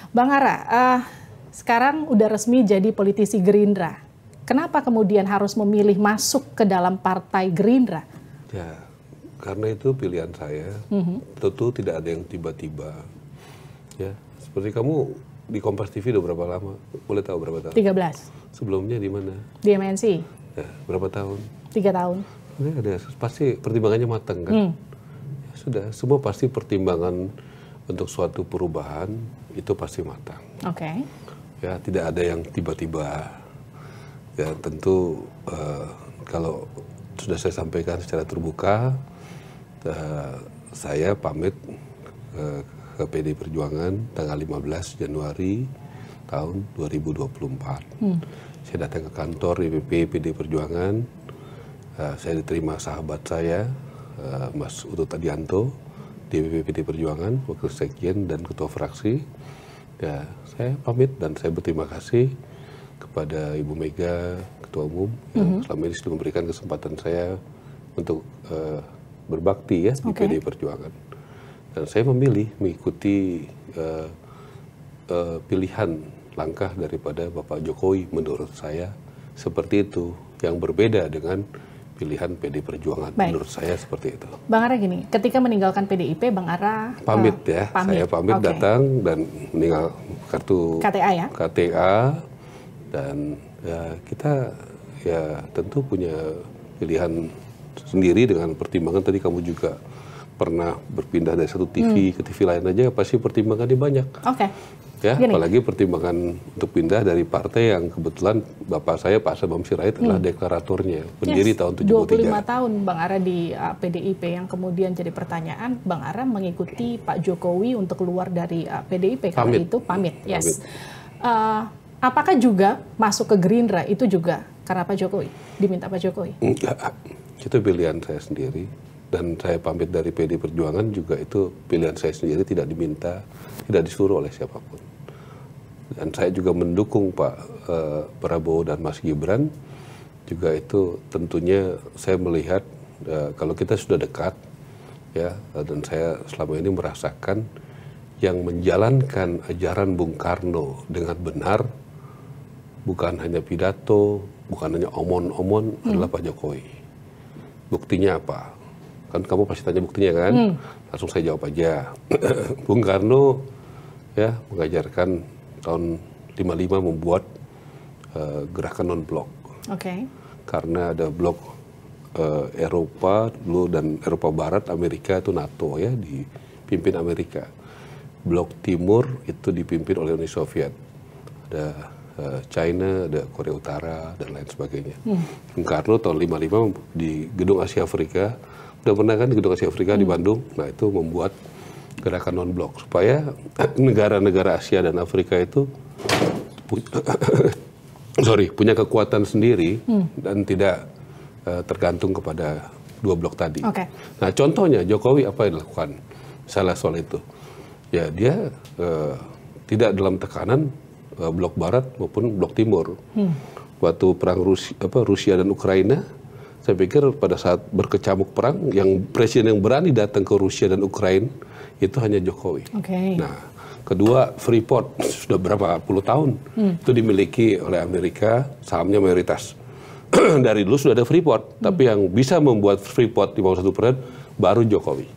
Bang Ara, sekarang udah resmi jadi politisi Gerindra. Kenapa kemudian harus memilih masuk ke dalam partai Gerindra? Ya, karena itu pilihan saya. Tentu tidak ada yang tiba-tiba. Ya, seperti kamu di Kompas TV udah berapa lama? Boleh tahu berapa tahun? 13. Sebelumnya di mana? Di MNC. Ya, berapa tahun? 3 tahun. Ini ada pasti pertimbangannya matang kan? Ya, sudah, semua pasti pertimbangan untuk suatu perubahan itu pasti matang. Oke. Ya, tidak ada yang tiba-tiba. Ya, tentu kalau sudah saya sampaikan secara terbuka, saya pamit ke PD Perjuangan tanggal 15 Januari tahun 2024. Saya datang ke kantor DPP PD Perjuangan, saya diterima sahabat saya, Mas Utut Adianto, DPP PD Perjuangan, Wakil Sekjen dan Ketua Fraksi. Ya, saya pamit dan saya berterima kasih kepada Ibu Mega, Ketua Umum, yang selama ini sudah memberikan kesempatan saya untuk berbakti ya di PD Perjuangan. Dan saya memilih mengikuti pilihan langkah daripada Bapak Jokowi menurut saya seperti itu, yang berbeda dengan pilihan PD Perjuangan. Baik. Menurut saya seperti itu. Bang Ara gini, ketika meninggalkan PDIP, Bang Ara pamit ya, saya pamit datang dan meninggal kartu KTA ya. KTA dan ya kita ya tentu punya pilihan sendiri dengan pertimbangan. Tadi kamu juga pernah berpindah dari satu TV ke TV lain aja, pasti pertimbangannya banyak. Ya, gini. Apalagi pertimbangan untuk pindah dari partai yang kebetulan bapak saya Pak Sabam Sirait adalah deklaratornya, pendiri tahun 73. 25 tahun Bang Ara di PDIP, yang kemudian jadi pertanyaan, Bang Ara mengikuti Pak Jokowi untuk keluar dari PDIP, kalau itu pamit. Yes. Apakah juga masuk ke Gerindra itu juga karena Pak Jokowi, diminta Pak Jokowi? Enggak, itu pilihan saya sendiri. Dan saya pamit dari PD Perjuangan juga itu pilihan saya sendiri, tidak diminta, tidak disuruh oleh siapapun. Dan saya juga mendukung Pak Prabowo dan Mas Gibran, juga itu tentunya saya melihat kalau kita sudah dekat, ya, dan saya selama ini merasakan yang menjalankan ajaran Bung Karno dengan benar, bukan hanya pidato, bukan hanya omon-omon, adalah Pak Jokowi. Buktinya apa? Kan kamu pasti tanya buktinya kan? Langsung saya jawab aja. Bung Karno ya mengajarkan tahun 55 membuat gerakan non-blok. Karena ada blok Eropa dulu dan Eropa Barat, Amerika itu NATO ya, dipimpin Amerika. Blok Timur itu dipimpin oleh Uni Soviet. Ada China, ada Korea Utara dan lain sebagainya. Bung Karno tahun 55 di Gedung Asia Afrika, udah pernah kan di Gedung Asia Afrika di Bandung, nah itu membuat gerakan non-blok supaya negara-negara Asia dan Afrika itu punya kekuatan sendiri dan tidak tergantung kepada dua blok tadi. Nah contohnya Jokowi apa yang dilakukan salah soal itu, ya dia tidak dalam tekanan blok Barat maupun blok Timur. Waktu perang Rusia dan Ukraina, saya pikir pada saat berkecamuk perang, yang presiden yang berani datang ke Rusia dan Ukraina itu hanya Jokowi. Nah, kedua, Freeport sudah berapa puluh tahun itu dimiliki oleh Amerika, sahamnya mayoritas. Dari dulu sudah ada Freeport, tapi yang bisa membuat Freeport di bawah 1% baru Jokowi.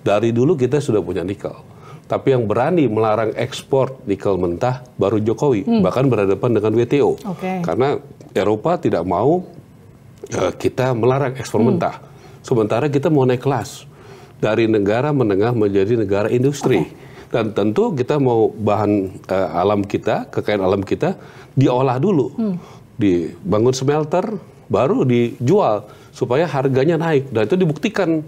Dari dulu kita sudah punya nikel, tapi yang berani melarang ekspor nikel mentah baru Jokowi, bahkan berhadapan dengan WTO. Karena Eropa tidak mau kita melarang ekspor mentah. Sementara kita mau naik kelas dari negara menengah menjadi negara industri. Dan tentu kita mau bahan alam kita, kekayaan alam kita diolah dulu. Dibangun smelter, baru dijual supaya harganya naik. Dan itu dibuktikan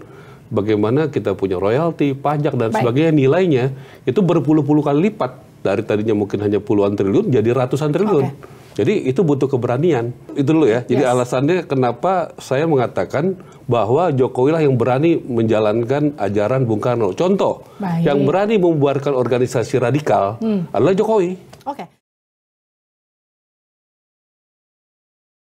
bagaimana kita punya royalti, pajak dan sebagainya, nilainya itu berpuluh-puluh kali lipat. Dari tadinya mungkin hanya puluhan triliun jadi ratusan triliun. Jadi itu butuh keberanian. Itu dulu ya. Jadi alasannya kenapa saya mengatakan bahwa Jokowi lah yang berani menjalankan ajaran Bung Karno. Contoh, yang berani membuarkan organisasi radikal adalah Jokowi.